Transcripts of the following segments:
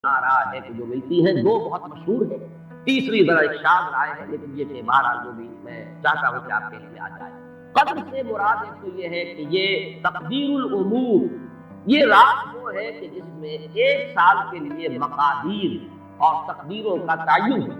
آ رہا ہے کہ جو ملتی ہیں دو بہت مشہور ہے، تیسری ذرا ایک شاذ رائے ہے، لیکن یہ کہ بہرحال جو بھی میں چاہتا ہوں کہ آپ کے علم میں آ جائے۔ قدر سے مراد ایک تو یہ ہے کہ یہ تقدیر الامور، یہ رات وہ ہے کہ جس میں ایک سال کے لیے مقادیر اور تقدیروں کا تعین ہے۔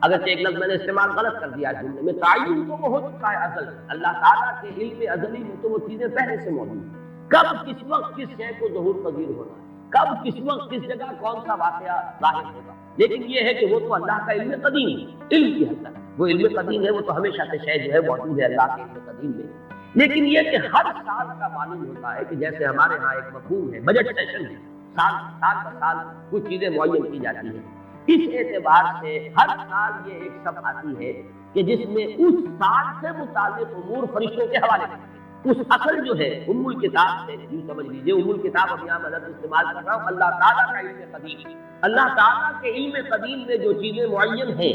اگرچہ ایک لفظ میں نے استعمال غلط کر دیا جملے میں، تعین تو وہ ہو چکا ہے ازل، اللہ تعالیٰ کے علم ازلی میں تو وہ چیزیں پہلے سے موجود ہیں، کب کس وقت کس شے کو ظہور پذیر ہونا ہے، کب کس وقت کس جگہ کون سا واقعہ ظاہر ہوگا، لیکن یہ ہے کہ وہ تو اللہ کا علم قدیم ہے، علم کی حد تک وہ علم قدیم ہے، وہ تو ہمیشہ سے شے جو ہے موجود ہے اللہ کے علم قدیم میں۔ لیکن یہ کہ ہر سال کا معلوم ہوتا ہے کہ جیسے ہمارے ہاں ایک مفہوم ہے بجٹ سیشن ہے، سال پر سال کچھ چیزیں معین کی جاتی ہیں، اس اعتبار سے ہر سال یہ ایک شب آتی ہے کہ جس میں اس سال سے متعلق امور فرشتوں کے حوالے کرتے ہیں۔ اس اصل جو ہے ام الکتاب سے یوں سمجھ لیجیے، ام الکتاب اب یہاں غلط استعمال کر رہا ہوں، اللہ تعالیٰ کا علم قدیم، اللہ تعالیٰ کے علم قدیم میں جو چیزیں معین ہیں،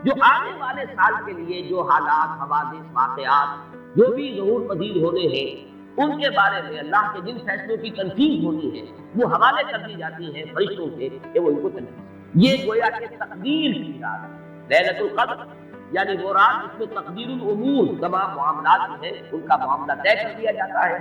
جو آنے والے سال کے لیے جو حالات، حوادث، واقعات جو بھی ظہور پذیر ہونے ہیں، ان کے بارے میں اللہ کے جن فیصلوں کی تنفیذ ہونی ہے وہ حوالے کر دی جاتی ہیں فرشتوں سے کہ وہ ان کو تنفیذ۔ یہ گویا کہ تقدیر کی رات لیلۃ القدر، یعنی وہ رات جس میں تقدیر الامور، تمام معاملات جو ہیں ان کا معاملہ طے کر دیا جاتا ہے،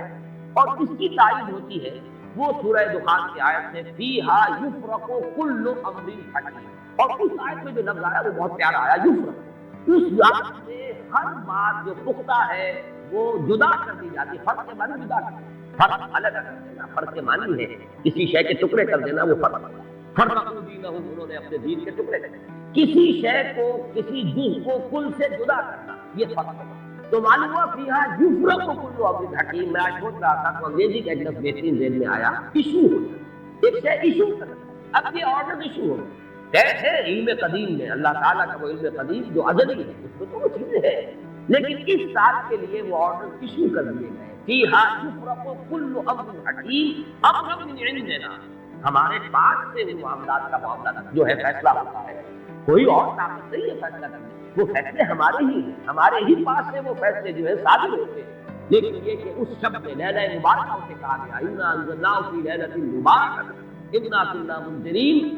اور اس کی تائید ہوتی ہے وہ سورہ دخان کی آیت سے فیہا یفرق کل امر حکیم، اور اس آیت میں جو لفظ آیا وہ بہت پیارا آیا، یفرق، اس رات سے ہر بات جو پختہ ہے وہ جدا کر دی جاتی ہے۔ فرق کے معنی جدا کر دینا، فرق الگ کر دینا، فرق کے معنی ہے کسی شے کے ٹکڑے کر دینا، وہ فرق ہے۔ فرقوا دینہم، انہوں نے اپنے دین کے ٹکڑے کر دیے، کسی شے کو، کسی جز کو کل سے جدا کرنا، یہ فرق ہے۔ تو معلوم ہوا فیہا یفرق کل امر حکیم، میں آج سوچ رہا تھا تو انگریزی کا ایک لفظ بہترین ذہن میں آیا، ایشو ہو جاتا، ایک شے ایشو کرنا، اب یہ آرڈر ایشو ہو گیا ہے علم قدیم میں، اللہ تعالیٰ کا وہ علم قدیم جو ازلی ہے، اس میں تو وہ چیزیں ہیں، لیکن اس سال کے لیے وہ آرڈر ایشو کر دیے گئے، فیہا یفرق کل امر حکیم امرا من عندنا، ہمارے پاس سے وہ معاملات کا معاملہ جو ہے فیصلہ ہوتا ہے، کوئی اور طاقت نہیں ہے فیصلہ کرنے، وہ فیصلے ہمارے ہی ہیں، ہمارے ہی پاس سے وہ فیصلے جو ہے صادر ہوتے ہیں۔ لیکن یہ کہ اس شب میں لیلہ مبارکہ سے کہا گیا انا انزلناہ فی لیلۃ مبارکۃ انا کنا منذرین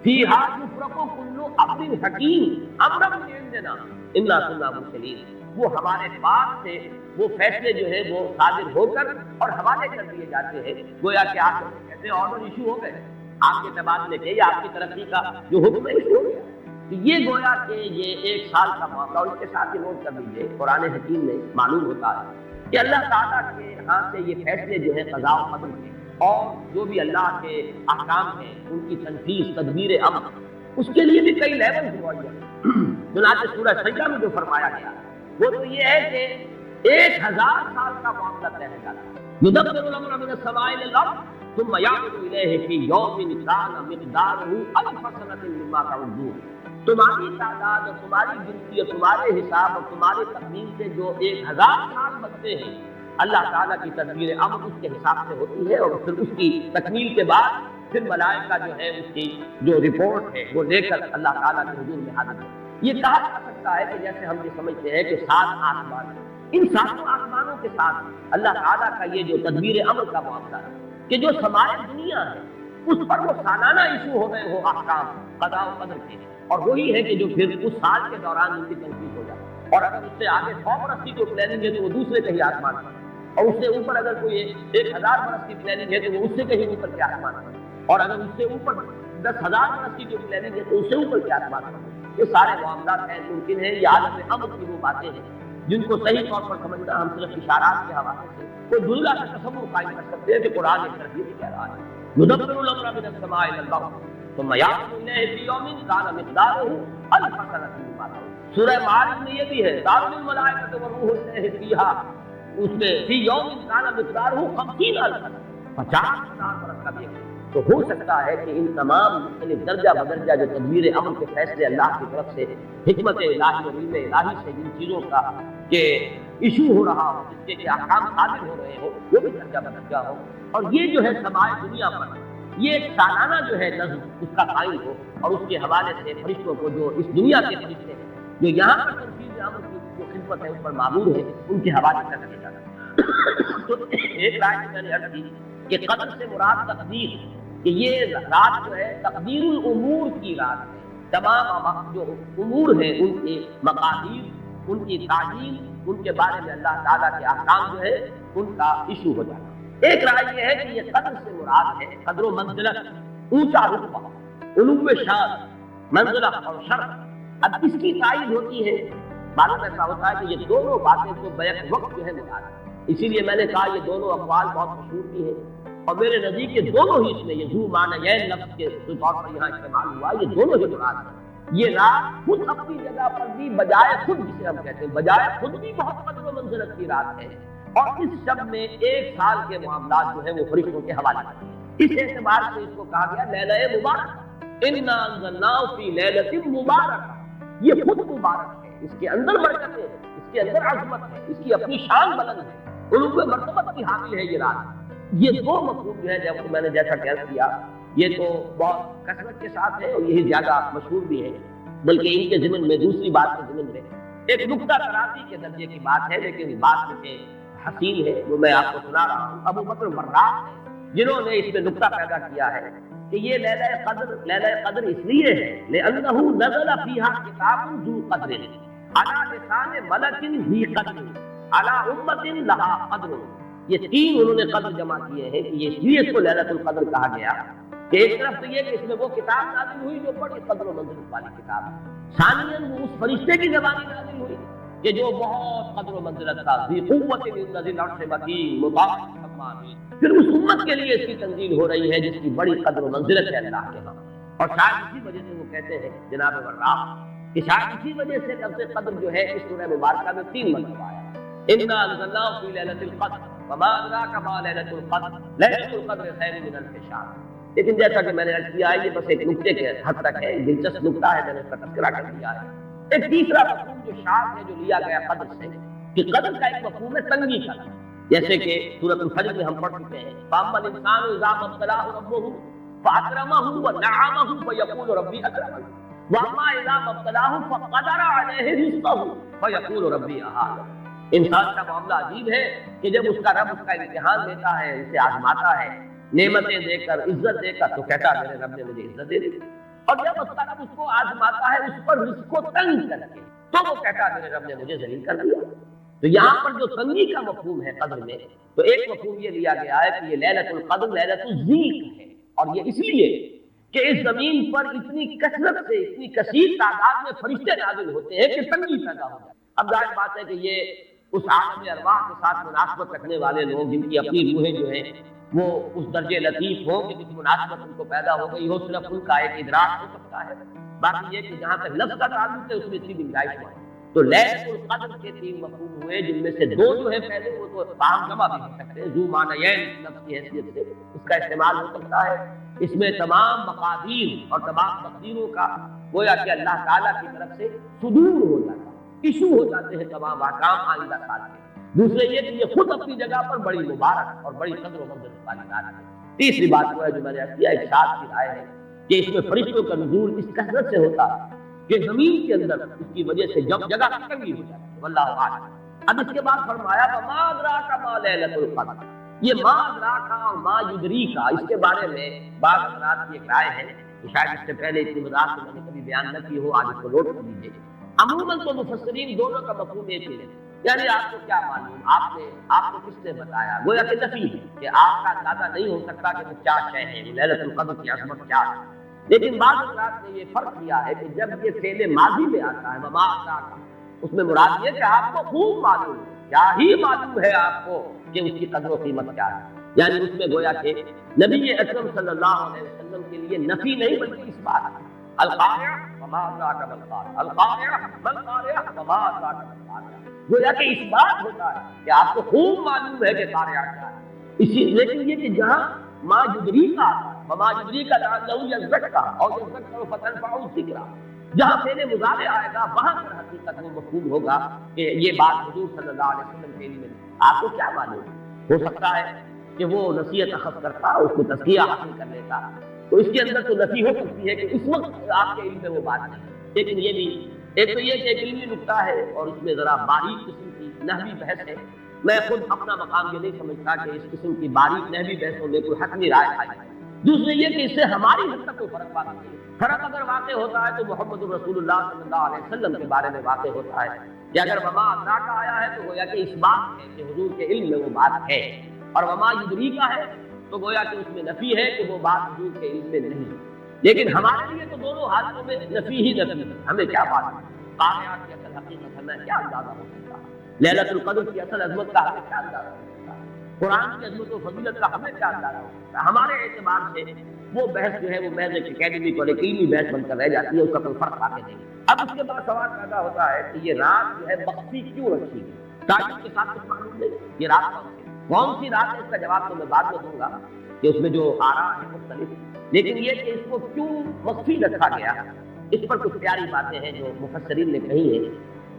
فیہا یفرق کل امر حکیم امرا من عندنا انا کنا مرسلین، وہ ہمارے پاس سے وہ فیصلے جو ہے وہ صادر ہو کر اور حوالے کر دیے جاتے ہیں، گویا کہ آپ کہتے ہیں آرڈر ایشو ہو گئے، آپ کے تبادلے کے یا آپ کی ترقی کا جو حکم ہے ایشو ہو گیا۔ تو یہ گویا کہ یہ ایک سال کا معاملہ، اور اس کے ساتھ یہ نوٹ کر لیجیے قرآن حکیم میں معلوم ہوتا ہے کہ اللہ تعالیٰ کے ہاں سے یہ فیصلے جو ہیں قضاء و قدر کے اور جو بھی اللہ کے احکام ہیں ان کی تنفیذ، تدبیر امر، اس کے لیے بھی کئی لیول ہوا ہے۔ چنانچہ سورہ سجدہ میں جو فرمایا گیا وہ تو یہ ہے کہ 1000 سال کا معاملہ طے ہو جاتا ہے، یدبر الامر من السماء الى الارض ثم يعرج الیہ فی یوم کان مقدارہ الف سنۃ مما تعدون، تمہاری تعداد اور تمہاری گنتی اور تمہارے حساب اور تمہارے تقدیر سے جو 1000 سال بنتے ہیں، اللہ تعالیٰ کی تدبیر امر اس کے حساب سے ہوتی ہے، اور پھر اس کی تکمیل کے بعد پھر ملائکہ جو ہے اس کی جو رپورٹ ہے وہ لے کر اللہ تعالیٰ کے حضور میں حاضر ہے۔ یہ کہا جا سکتا ہے کہ جیسے ہم یہ سمجھتے ہیں کہ 7 آسمان، ان 7 آسمانوں کے ساتھ اللہ تعالیٰ کا یہ جو تدبیر امر کا معاملہ ہے کہ جو سمائے دنیا ہے اس پر وہ سالانہ ایشو ہو رہے ہو احکام قضاء و قدر کے، اور وہی ہے کہ جو پھر اس سال کے دوران ان کی تنفیذ ہو جائے، اور اگر اس سے آگے 100 برس کی کوئی پلاننگ ہے تو وہ دوسرے کہیں آسمان پر، اور اس سے اوپر اگر کوئی 1000 برس کی پلاننگ ہے تو وہ اس سے کہیں اوپر کے آسمان پر، اور اگر اس سے اوپر 10,000 برس کی جو پلاننگ ہے تو اس سے اوپر کے آسمان پر۔ یہ سارے معاملات ہیں، ممکن ہے یہ عالم امر کی وہ باتیں ہیں جن کو صحیح طور پر سمجھنا ہم صرف اشارات کے حوالے سے کوئی دنیا کا تصور قائم کر سکتے ہیں کہ قرآن ایک طرف یہ کہہ رہا ہے یدبر الامر من السماء الى الارض ثم يعرج الیہ فی یوم کان مقدارہ الف سنۃ مما تعدون۔ سورہ معارج میں یہ بھی ہے تعرج الملائکۃ والروح الیہ فیہا، اس میں فی یوم کان مقدارہ 50,000 50,000 برس کا بھی ہے۔ تو ہو سکتا ہے کہ ان تمام مختلف درجہ بدرجہ جو تدبیر امر کے فیصلے اللہ کی طرف سے حکمت الہی اور علم الہی سے جن چیزوں کا کہ ایشو ہو رہا ہو، جس کے احکام صادر ہو رہے ہو، وہ بھی درجہ بدرجہ ہو، اور یہ جو ہے سمائے دنیا پر یہ ایک سالانہ جو ہے نظم اس کا قائم ہو، اور اس کے حوالے سے فرشتوں کو جو اس دنیا کے فرشتے ہیں جو یہاں پر تنفیذ امر کی جو خدمت ہے اس پر معمور ہے ان کے حوالے کر دیا جاتا ہے۔ تو ایک رائے میں نے عرض کی کہ قدر سے مراد تقدیر، کہ یہ رات جو ہے تقدیر الامور کی رات ہے، تمام جو امور ہیں ان کے مقادیر، ان کی تعلیم، ان کے بارے میں اللہ تعالیٰ کے احکام جو ہے ان کا ایشو ہو جاتا ہے۔ ایک رائے یہ ہے کہ یہ قدر سے مراد ہے قدر و منزلت، اونچا رتبہ، علو شان، منزلت اور شرف۔ اب اس کی تائید ہوتی ہے، معلوم ایسا ہوتا ہے کہ یہ دونوں باتیں تو بیک وقت جو ہے مراد ہے، اسی لیے میں نے کہا یہ دونوں اقوال بہت مشہور بھی ہیں، اور میرے نزدیک یہ دونوں ہی اس میں یہ ذو معنی لفظ کے طور پر یہاں استعمال ہوا، یہ دونوں ہی مراد ہیں۔ یہ رات خود اپنی جگہ پر بھی بجائے خود، جسے ہم کہتے ہیں بجائے خود بھی بہت قدر و منزلت کی رات ہے، اور اس شب میں 1 سال کے معاملات جو ہیں وہ فرشتوں کے حوالے کرتے ہیں۔ اس اعتبار سے اس کو کہا گیا لیلہ مبارک، انا انزلناہ فی لیلۃ مبارک، یہ خود مبارک ہے، اس کے اندر برکت ہے، اس کے اندر عظمت ہے، اس کی اپنی شان بلند ہے، علو مرتبت کی حامل ہے یہ رات۔ یہ دو مفہوم جو ہے جب میں نے جیسا کہہ کیا یہ تو بہت کثرت کے ساتھ ہے اور یہی زیادہ مشہور بھی ہے، بلکہ ان کے ضمن میں دوسری بات کے ضمن میں ایک نکتہ طرازی کے درجے کی بات ہے، لیکن بات چونکہ حسین ہے وہ میں آپ کو سنا رہا ہوں۔ ابو بکر وراق جنہوں نے اس میں نکتہ پیدا کیا ہے کہ یہ لیلہ قدر اس لیے ہے لأنہ نزل فیہا کتاب ذو قدر علی لسان ملک ذی قدر علی امت لہا قدر۔ یہ تین انہوں نے قدر جمع کیے ہیں کہ یہ اس لیے اس کو لیلۃ القدر کہا گیا کہ ایک طرف تو یہ کہ اس میں وہ کتاب نازل ہوئی جو بڑی قدر و منزلت والی کتاب ہے، ثانیاً وہ اس فرشتے کی زبانی نازل ہوئی کہ جو بہت قدر و منزلت تھا، ذی قوت عند ذی العرش مکین مطاع ثم امین۔ پھر اس امت کے لیے اس کی تنزیل ہو رہی ہے جس کی بڑی قدر و منزلت ہے اللہ کے ہاں، اور شاید اسی وجہ سے وہ کہتے ہیں جناب وراق کہ شاید اسی وجہ سے لفظ قدر جو ہے اس سورہ مبارکہ میں 3 مرتبہ آیا، انا انزلناہ فی لیلۃ القدر وما ادراک ما لیلۃ القدر لیلۃ القدر خیر من الف شہر۔ لیکن جیسا کہ میں نے عرض کیا ہے یہ بس ایک نکتے کے حد تک ہے، دلچسپ نکتہ ہے، میں نے اس کا تذکرہ کر دیا ہے۔ ایک تیسرا مفہوم جو شاذ ہے جو لیا گیا قدر سے، کہ قدر کا ایک مفہوم ہے تنگی کا، جیسے کہ سورۃ الفجر میں ہم پڑھ چکے ہیں فاما الانسان اذا ما ابتلاه ربه فاکرمه ونعمه فیقول ربی اکرمن واما اذا ما ابتلاه فقدر علیہ رزقه فیقول ربی اہانن۔ انسان کا معاملہ عجیب ہے کہ جب اس کا رب اس کا امتحان لیتا ہے، اسے آزماتا ہے، نعمتیں دے کر، عزت دے کر، تو کہتا ہے میرے رب نے مجھے عزت دے دی، اور جب اس کا رب اس کو آزماتا ہے اس پر رزق کو تنگ کر کے، تو وہ کہتا ہے میرے رب نے مجھے ذلیل کر دیا۔ تو یہاں پر جو تنگی کا مفہوم ہے قدر میں، تو ایک مفہوم یہ لیا گیا ہے کہ یہ لیلۃ القدر لیلۃ الضیق ہے، اور یہ اس لیے کہ اس زمین پر اتنی کثرت سے، اتنی کثیر تعداد میں فرشتے نازل ہوتے ہیں کہ تنگی پیدا ہو جائے۔ اب ظاہر بات ہے کہ یہ اس عالم ارواح کے ساتھ مناسبت رکھنے والے لوگ جن کی اپنی روحیں جو ہیں وہ اس درجے لطیف ہو کہ کسی مناسبت ان کو پیدا ہو گئی ہو، صرف ان کا ایک ادراک ہو سکتا ہے۔ باقی یہ کہ جہاں تک لفظ کا تعلق ہے اس میں اتنی گنجائش ہے۔ تو لیلۃ القدر کے 3 مفہوم ہوئے، جن میں سے 2 جو ہے پہلے وہ تو باہم جمع بھی ہو سکتے ہیں، ذو معنیین لفظ کی حیثیت سے اس کا استعمال ہو سکتا ہے۔ اس میں تمام مقادیر اور تمام تقدیروں کا گویا کہ اللہ تعالیٰ کی طرف سے صدور ہو جاتا ہے، ایشو ہو جاتے ہیں تمام احکام آئندہ سال کے۔ دوسرے یہ کہ یہ خود اپنی جگہ پر بڑی مبارک اور بڑی قدر و منزلت والی رات ہے۔ تیسری بات وہ ہے جو میں نے کیا ایک شاذ کی رائے ہے کہ اس میں فرشتوں کا نزول اس کثرت سے ہوتا ہے کہ زمین کے اندر اس کی وجہ سے جب جگہ کی تنگی ہو جاتی ہے، واللہ اعلم۔ اب اس کے بعد فرمایا وما ادراک ما لیلۃ القدر، یہ ما ادراک اور ما یدریک اس کے بارے میں بعض حضرات کی ایک رائے ہے کہ شاید اس سے پہلے اتنی وضاحت سے میں نے کبھی بیان نہ کی ہو، آج اس کو نوٹ کر لیجیے۔ عموماً تو مفسرین دونوں کا مفہوم ایک ہی ہے، یعنی آپ کو کیا معلوم، آپ کو کس نے بتایا، گویا کہ نفی ہے کہ آپ کا اندازہ نہیں ہو سکتا کہ وہ کیا شے ہے، وہ لیلۃ القدر کی عظمت کیا ہے۔ لیکن بعض حضرات نے یہ فرق کیا ہے کہ جب یہ فعل ماضی میں آتا ہے وما ادراک، اس میں مراد یہ کہ آپ کو خوب معلوم ہے، کیا ہی معلوم ہے آپ کو کہ اس کی قدر و قیمت کیا ہے۔ یعنی اس میں گویا کہ نبی اکرم صلی اللہ علیہ وسلم کے لیے نفی نہیں بلکہ اس بات ہے، القارعہ وما ادراک ما القارعہ، القارعہ ما القارعہ وما ادراک ما القارعہ، گویا کہ اس بات ہوتا ہے کہ آپ کو خوب معلوم ہے کہ قارعہ کیا ہے۔ اسی لیکن یہ کہ جہاں ما یدریک آتا ہے، وما یدریک لعلہ یزکا اور یذکر فتنفعہ الذکریٰ، جہاں فعل مضارع آئے گا وہاں پر حقیقت میں مفہوم ہوگا کہ یہ بات حضور صلی اللہ علیہ وسلم کے لیے آپ کو کیا معلوم ہو سکتا ہے کہ وہ نصیحت اخذ کرتا، اس کو تزکیہ حاصل کر لیتا، تو اس کے اندر تو نفی ہو سکتی ہے کہ اس وقت آپ کے علم میں وہ بات نہیں۔ لیکن یہ بھی ایک تو یہ کہ ایک علمی نکتہ ہے اور اس میں ذرا باریک قسم کی نحوی بحث ہے، میں خود اپنا مقام یہ نہیں سمجھتا کہ اس قسم کی باریک نحوی بحثوں میں کوئی حتمی رائے آئی، دوسرے یہ کہ اس سے ہماری حد تک کوئی فرق واقع نہیں ہے۔ فرق اگر واقع ہوتا ہے تو محمد رسول اللہ صلی اللہ علیہ وسلم کے بارے میں واقع ہوتا ہے کہ اگر وما ادراک آیا ہے تو گویا کہ اس بات ہے کہ حضور کے علم میں وہ بات ہے، اور وما یدریک ہے تو گویا کہ اس میں نفی ہے کہ وہ بات حضور کے علم میں نہیں ہے۔ لیکن ہمارے لیے تو دونوں حالتوں میں نفی ہی نفی ہے۔ ہمیں کیا بات ہے، قاریات کی اصل حقیقت ہمیں کیا اندازہ ہو سکتا ہے، لیلۃ القدر کی اصل عظمت کا ہمیں کیا اندازہ ہو سکتا ہے، قرآن کی عظمت و فضیلت کا ہمیں کیا اندازہ ہو سکتا ہے۔ ہمارے اعتبار سے وہ بحث جو ہے وہ محض ایک اکیڈمک اور ایک علمی بحث بن کر رہ جاتی ہے، اس کا کوئی فرق واقع نہیں۔ اب اس کے بعد سوال پیدا ہوتا ہے کہ یہ رات جو ہے مخفی کیوں رکھی گئی، تعلیم کے ساتھ کچھ معلوم نہیں یہ رات کون سی رات ہے، اس کا جواب تو میں بعد میں دوں گا کہ اس میں جو آراء ہے مختلف، لیکن یہ کہ اس کو کیوں مخفی رکھا گیا اس پر کچھ پیاری باتیں ہیں جو مفسرین نے کہی ہیں۔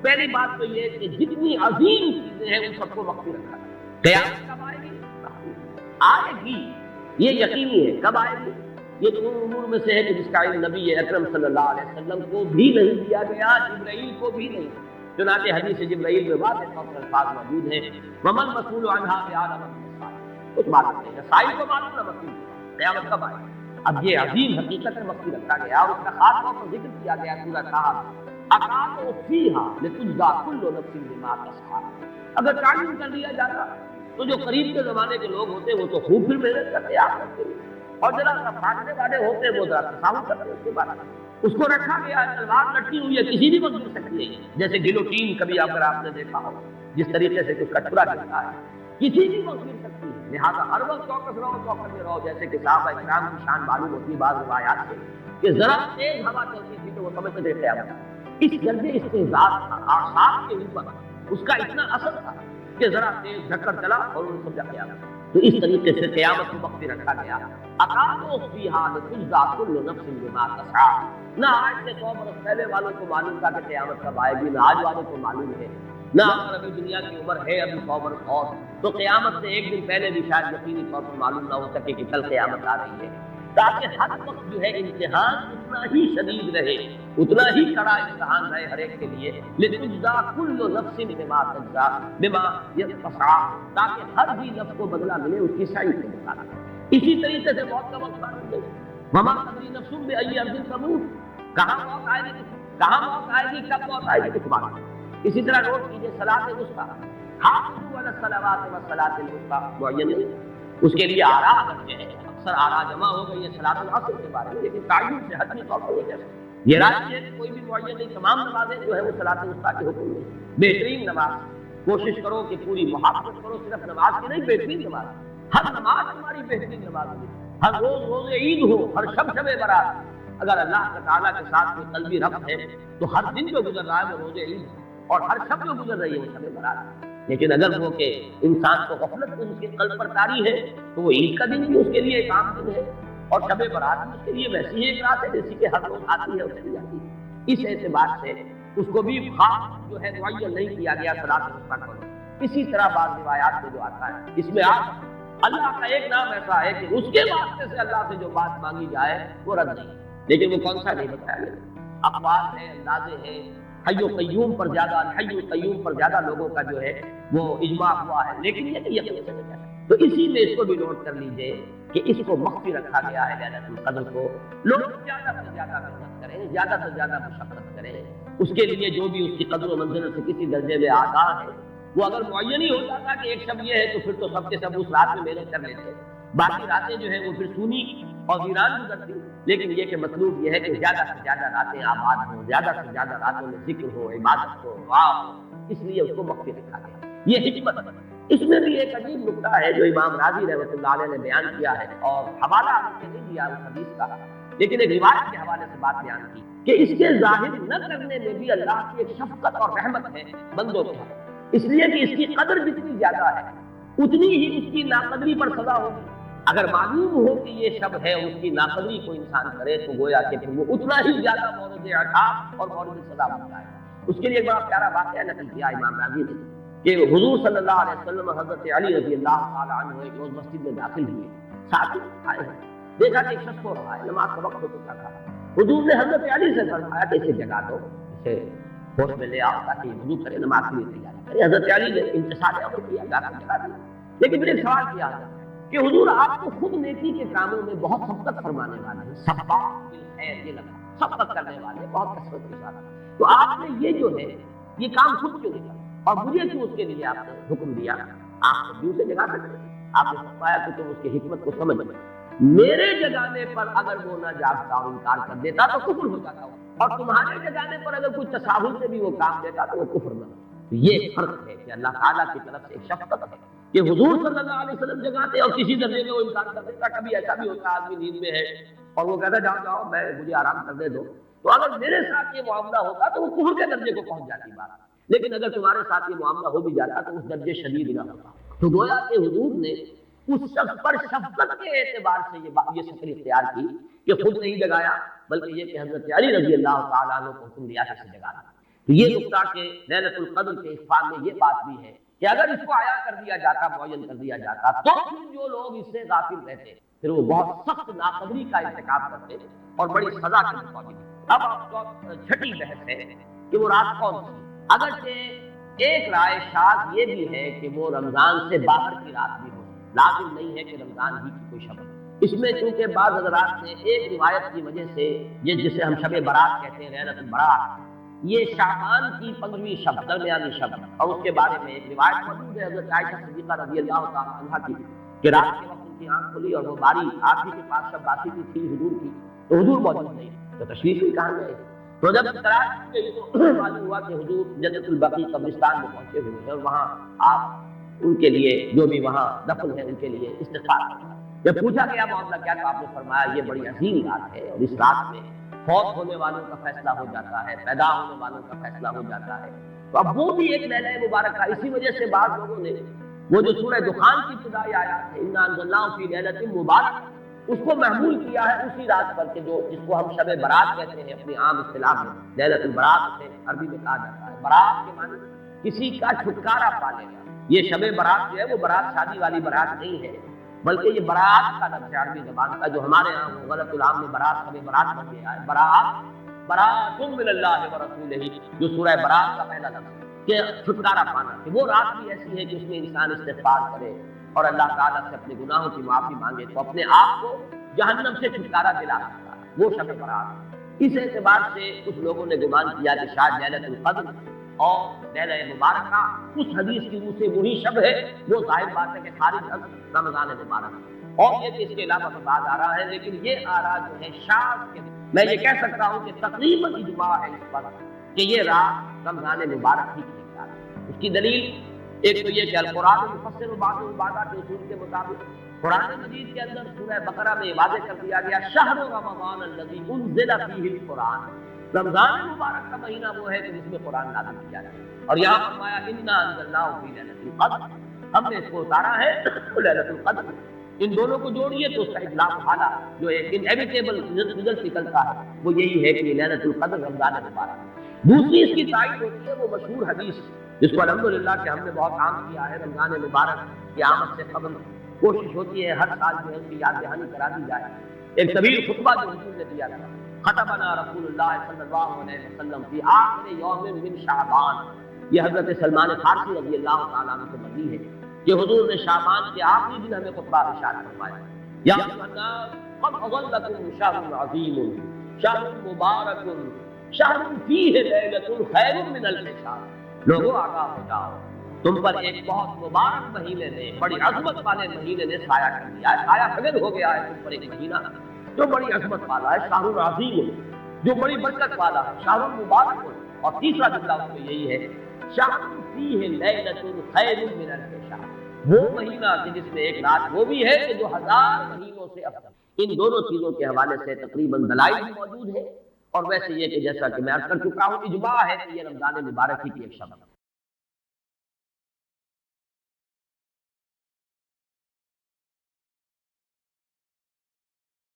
پہلی بات تو یہ کہ جتنی عظیم چیزیں ہیں ان سب کو مخفی رکھا گیا۔ قیامت کب آئے گی؟ آئے گی، یہ یقینی ہے۔ کب آئے گی؟ یہ تو امور میں سے ہے کہ جس کا علم نبی اکرم صلی اللہ علیہ وسلم کو بھی نہیں دیا گیا، جبرائیل کو بھی نہیں۔ چنانچہ حدیث جبرائیل میں واضح طور پر الفاظ موجود ہیں، وَمَا الْمَسْئُولُ عَنْهَا بِأَعْلَمَ مِنَ السَّائِلِ، کچھ معلوم نہیں ہے، سائل کو معلوم نہ مسئول، قیامت کب آئے۔ اب یہ عظیم حقیقت میں مخفی رکھا گیا اور اس کا خاص طور پر ذکر کیا گیا سورہ طٰہٰ، أَقَامُوا فِيهَا لِتُجْزَىٰ كُلُّ نَفْسٍ بِمَا كَسَبَتْ۔ اگر تعلیم کر لیا جاتا تو جو قریب کے زمانے کے لوگ ہوتے وہ تو خوب پھر محنت کرتے آخرت کے لیے، اور ذرا پھاٹنے والے ہوتے وہ ذرا تصاہل کرتے اس کے بعد۔ اس کو رکھا گیا ہے، تلوار لٹکی ہوئی ہے، کسی بھی وقت گر سکتی ہے، جیسے گلوٹین کبھی اگر آپ نے دیکھا ہو جس طریقے سے کچھ کٹورا گرتا ہے کسی بھی وقت گر سکتی ہے، لہٰذا ہر وقت چوکس رہو، چوکس میں رہو، جیسے کہ صحابہ اکرام کی شان معلوم ہوتی ہے بعض روایات سے کہ ذرا تیز ہوا چلتی تھی تو وہ سمجھتے تھے قیامت۔ اس درجے استعزاز تھا آساب کے اوپر، اس کا اتنا اثر تھا کہ ذرا تیز جھکڑ چلا اور انہوں نے سمجھا قیامت۔ تو اس طریقے سے قیامت کو مخفی رکھا گیا۔ أَقَامُوا فِيهَا لِتُجْزَىٰ كُلُّ نَفْسٍ بِمَا كَسَبَتْ۔ نہ آج سے 100 برس پہلے والوں کو معلوم تھا کہ قیامت کب آئے گی، نہ آج والوں کو معلوم ہے، نہ اگر ابھی دنیا کی عمر ہے ابھی 100 برس اور تو قیامت سے ایک دن پہلے بھی شاید یقینی طور پر معلوم نہ ہو سکے کہ کل قیامت آ رہی ہے، تاکہ ہر وقت جو ہے امتحان اتنا ہی شدید رہے، اتنا ہی کڑا امتحان رہے ہر ایک کے لیے، لِتُجْزَىٰ كُلُّ نَفْسٍ بِمَا كَسَبَتْ بِمَا يَسْعَىٰ، تاکہ ہر بھی نفس کو بدلہ ملے اس کی سعی کے مطابق۔ اسی طریقے سے موت کا وقت معلوم نہیں، وَمَا تَدْرِي نَفْسٌ بِأَيِّ أَرْضٍ تَمُوتُ، کہاں موت آئے گی، کہاں موت آئے گی، کب موت آئے گی، کچھ معلوم نہیں۔ اسی طرح نوٹ کیجیے صلاۃ الوسطیٰ، حافظوا علی الصلوات والصلاۃ الوسطیٰ، معین نہیں، اس کے لیے آراء اکثر آراء جمع ہو گئی ہے صلاۃ العصر کے بارے میں، لیکن تعین سے حتمی طور پر یہ کہہ سکتے یہ رائے ہے کہ کوئی بھی معین نہیں، تمام نمازیں جو ہے وہ صلاۃ الوسطیٰ کے حکم میں بہترین نماز، کوشش کرو کہ پوری محافظت کرو، صرف نماز کی نہیں بہترین نماز، ہر نماز ہماری بہترین نماز ہوگی، ہر روز روز عید ہو، ہر شب شب برات، اگر اللہ تعالیٰ کے ساتھ کوئی قلبی ربط ہے تو ہر دن جو گزر رہا ہے وہ روز عید ہے، اور ہر شب جو گزر رہی ہے وہ شب برات۔ لیکن اگر وہ کہ انسان کو غفلت میں اس کے قلب پر طاری ہے تو وہ عید کا دن بھی اس کے لیے ایک عام دن ہے، اور شب برات بھی اس کے لیے ویسی ہی ایک رات ہے جیسی کہ ہر روز آتی ہے اور چلی جاتی ہے۔ اس اعتبار سے اس کو بھی خاص جو ہے معین نہیں کیا گیا صلاۃ الوسطیٰ کو۔ اسی طرح بعض روایات میں جو آتا ہے اس میں آپ اللہ کا ایک نام ایسا ہے کہ اس کے واسطے سے اللہ سے جو بات مانگی جائے وہ رد نہیں، لیکن وہ کون سا نہیں بتایا گیا۔ اقوال ہے، اندازے ہیں، حی و قیوم پر زیادہ، حی و قیوم پر زیادہ لوگوں کا جو ہے وہ اجماع ہوا ہے، لیکن یہ کہ یقین سے نہیں ہے۔ تو اسی میں اس کو بھی نوٹ کر لیجئے کہ اس کو مخفی رکھا گیا ہے لیلۃ القدر کو۔ لوگ زیادہ سے زیادہ محنت کریں، زیادہ سے زیادہ مشقت کریں، اس کے لیے جو بھی اس کی قدر و منزلت سے کسی درجے میں آگاہ ہے، وہ اگر معین ہی ہو جاتا کہ ایک شب یہ ہے تو پھر تو سب کے سب اس رات میں محنت کر لیتے، باقی راتیں جو ہے وہ پھر سونی اور ویران گزرتی۔ لیکن یہ کہ مطلوب یہ ہے کہ زیادہ سے زیادہ راتیں آباد ہوں، زیادہ سے زیادہ راتوں میں ذکر ہو، عبادت ہو، دعا ہو، اس لیے اس کو مخفی رکھا گیا۔ یہ حکمت۔ اس میں بھی ایک عجیب نکتہ ہے جو امام راضی رحمۃ اللہ علیہ نے بیان کیا ہے، اور حوالہ آپ نے نہیں دیا اس حدیث کا، لیکن ایک روایت کے حوالے سے بات بیان کی کہ اس کے ظاہر نہ کرنے میں بھی اللہ کی ایک شفقت اور رحمت ہے بندوں کے، اس لیے کہ اس کی قدر جتنی زیادہ ہے اتنی ہی اس کی ناقدری پر سزا ہوگی۔ اگر معلوم ہو کہ یہ شب ہے اور اس کی ناقدری کو انسان کرے تو گویا کہ پھر وہ اتنا ہی زیادہ مورد عقاب اور مورد سزا بن جائے۔ اس کے لیے ایک بڑا پیارا واقعہ نقل کیا امام راضی نے کہ حضور صلی اللہ علیہ وسلم حضرت علی رضی اللہ تعالیٰ عنہ ایک روز مسجد میں داخل ہوئے، ساتھی آئے ہیں، دیکھا کہ ایک شخص سو رہا ہے، نماز کا وقت ہو چکا تھا۔ حضور نے حضرت علی سے فرمایا کہ اسے جگا دو، اسے ہوش میں لے آؤ تاکہ وضو کرے، نماز کے لیے تیاری کرے۔ حضرت علی نے انتصار امر کیا، جا کر جگا دیا، لیکن پھر ایک سوال کیا کہ حضور آپ کو خود نیکی کے کاموں میں بہت سبقت فرمانے والے ہیں، سباق بالخیر، یہ لگا سبقت کرنے والے بہت کثرت کے ساتھ، تو آپ نے یہ جو ہے یہ کام خود کیوں نہیں کرا اور مجھے کیوں اس کے لیے آپ نے حکم دیا؟ آپ بھی اسے جگا سکتے، آپ نے فرمایا کہ تم اس کی حکمت کو سمجھ لو، میرے جگانے پر اگر وہ نہ جاگتا اور انکار کر دیتا تو کفر ہو جاتا، اور تمہارے جگانے پر اگر کوئی تساہل سے بھی وہ کام دیتا تو وہ کفر نہ۔ یہ فرق ہے کہ اللہ تعالیٰ کی طرف سے ایک شفقت ہے کہ حضور صلی اللہ علیہ وسلم جگاتے اور کسی درجے میں وہ انکار کر دیتا۔ کبھی ایسا بھی ہوتا آدمی نیند میں ہے اور وہ کہتا جاؤ جاؤ میں مجھے آرام کرنے دو، تو اگر میرے ساتھ یہ معاملہ ہوتا تو وہ کفر کے درجے کو پہنچ جاتی بات، لیکن اگر تمہارے ساتھ یہ معاملہ ہو بھی جاتا تو اس درجے شدید نہ ہوتا۔ تو گویا کہ حضور نے اس شخص پر شفقت کے اعتبار سے یہ شکل اختیار کی کہ خود نہیں جگایا، بلکہ یہ کہ حضرت علی رضی اللہ تعالیٰ عنہ کو حکم دیا کہ اسے جگانا۔ تو یہ نقطہ کہ لیلۃ القدر کے اخفاء میں یہ بات بھی ہے کہ اگر اس کو عیاں کر دیا جاتا، معین کر دیا جاتا، تو پھر جو لوگ اس سے غافل رہتے پھر وہ بہت سخت ناقدری کا ارتکاب کرتے اور بڑی سزا کے متوجہ۔ اب آپ کو چھٹی بحث ہے کہ وہ رات کون سی؟ اگرچہ ایک رائے شاذ یہ بھی ہے کہ وہ رمضان سے باہر کی رات بھی ہو، لازم نہیں ہے کہ رمضان ہی کی کوئی شب ہے۔ اس میں چونکہ بعض حضرات نے ایک روایت کی وجہ سے یہ جسے ہم شب برات کہتے ہیں، لیلۃ البراۃ، یہ شعبان کی 15ویں شب، درمیانی شب، اور اس کے بارے میں ایک روایت موجود ہے حضرت عائشہ صدیقہ رضی اللہ تعالیٰ عنہا کی کہ رات کے وقت ان کی آنکھ کھلی اور وہ باری آپ ہی کے پاس شب باقی تھی حضور کی، تو حضور موجود نہیں، تو تشریف بھی کہاں گئے؟ تو جب تلاش کی تو معلوم ہوا کہ حضور جنت البقیع قبرستان میں پہنچے ہوئے ہیں اور وہاں آپ ان کے لیے جو بھی وہاں دفن ہے ان کے لیے استغفار کریں۔ جب پوچھا گیا معاملہ کیا، تو آپ نے فرمایا یہ بڑی عظیم رات ہے اور اس رات میں فوت ہونے والوں کا فیصلہ ہو جاتا ہے، پیدا ہونے والوں کا فیصلہ ہو جاتا ہے۔ تو اب وہ بھی ایک لیلہ مبارک ہے، اسی وجہ سے بعض لوگوں نے وہ جو سورہ دخان کی ابتدائی آیات ہے انا انزلناہ فی لیلۃ مبارک، اس کو محمول کیا ہے اسی رات پر کہ جو جس کو ہم شب برات کہتے ہیں اپنی عام اصطلاح میں، لیلۃ البراۃ سے عربی میں کہا جاتا ہے۔ برات کے معنی کسی کا چھٹکارا پا لینا۔ یہ شب برات جو ہے وہ برات شادی والی برات نہیں ہے، بلکہ یہ برات کا لفظ ہے عربی زبان کا، جو ہمارے یہاں غلط العام میں برات شب برات بن گیا ہے۔ برات برات من اللہ ورسولہ، جو سورہ برات کا پہلا لفظ ہے کہ چھٹکارا پانا، کہ وہ رات بھی ایسی ہے کہ اس میں انسان استغفار کرے اور اللہ تعالیٰ سے اپنے گناہوں کی معافی مانگے تو اپنے آپ کو جہنم سے چھٹکارا دلا سکتا ہے، وہ شب برات۔ اس اعتبار سے کچھ لوگوں نے گمان کیا کہ شاید لیلۃ القدر اور لیلہ مبارکہ اس حدیث کی روح سے وہی شب ہے، وہ ظاہر بات ہے کہ خارج از رمضان مبارک، اور یہ کہ اس کے علاوہ بھی بات آ رہا ہے، لیکن یہ آرا جو ہے شاذ کے، میں یہ کہہ سکتا ہوں کہ تقریباً اجماع ہے اس پر کہ یہ رات رمضان مبارک ہی کی ہے۔ اس کی دلیل ایک تو یہ کہ القرآن مفسر و بعض العبادات کے اصول کے مطابق قرآن مجید کے اندر سورہ بقرہ میں واضح کر دیا گیا شہر رمضان الذی انزل فیہ القرآن، رمضان مبارک کا مہینہ وہ ہے کہ جس میں قرآن نازل کیا جائے، اور یہاں فرمایا انا انزلناہ فی لیلۃ القدر، ہم نے اس کو اتارا ہے لیلۃ القدر۔ ان دونوں کو جوڑیے تو اس کا ایک لامحالہ جو ایک انیویٹیبل رزلٹ نکلتا ہے وہ یہی ہے کہ یہ لیلۃ القدر رمضان مبارک۔ دوسری اس کی تائید ہوتی ہے وہ مشہور حدیث جس کو الحمدللہ کہ ہم نے بہت عام کیا ہے، رمضان مبارک کی آمد سے قبل کوشش ہوتی ہے ہر سال جو ہے اس کی یاد دہانی کرا دی جائے۔ ایک طویل خطبہ جو حضور نے دیا تھا، خطبنا رسول اللہ صلی اللہ علیہ وسلم فی آخر یوم من شعبان، یہ حضرت سلمان فارسی رضی اللہ تعالیٰ عنہ سے مروی ہے کہ حضور نے شعبان کے آخری دن ہمیں خطبہ ارشاد فرمایا، یا ایھا الناس قد اظلکم شہر عظیم شہر مبارک شہر فیہ لیلۃ خیر من الف شہر، لوگوں آگاہ ہو جاؤ، تم پر ایک بہت مبارک مہینے نے، بڑی عظمت والے مہینے نے سایہ کر دیا ہے، سایہ فگن ہو گیا ہے تم پر ایک مہینہ جو بڑی عظمت والا ہے، شہر العظیم جو بڑی برکت والا ہے، شہر المبارک۔ اور تیسرا جملہ اس میں یہی ہے شہر فیہ لیلۃ خیر من الف شہر، وہ مہینہ کہ جس میں ایک رات وہ بھی ہے کہ جو 1000 مہینوں سے افضل۔ ان دونوں چیزوں کے حوالے سے تقریباً دلائل بھی موجود ہے، اور ویسے یہ کہ جیسا کہ میں عرض کر چکا ہوں اجماع ہے کہ یہ رمضان مبارک ہی کی ایک شب ہے۔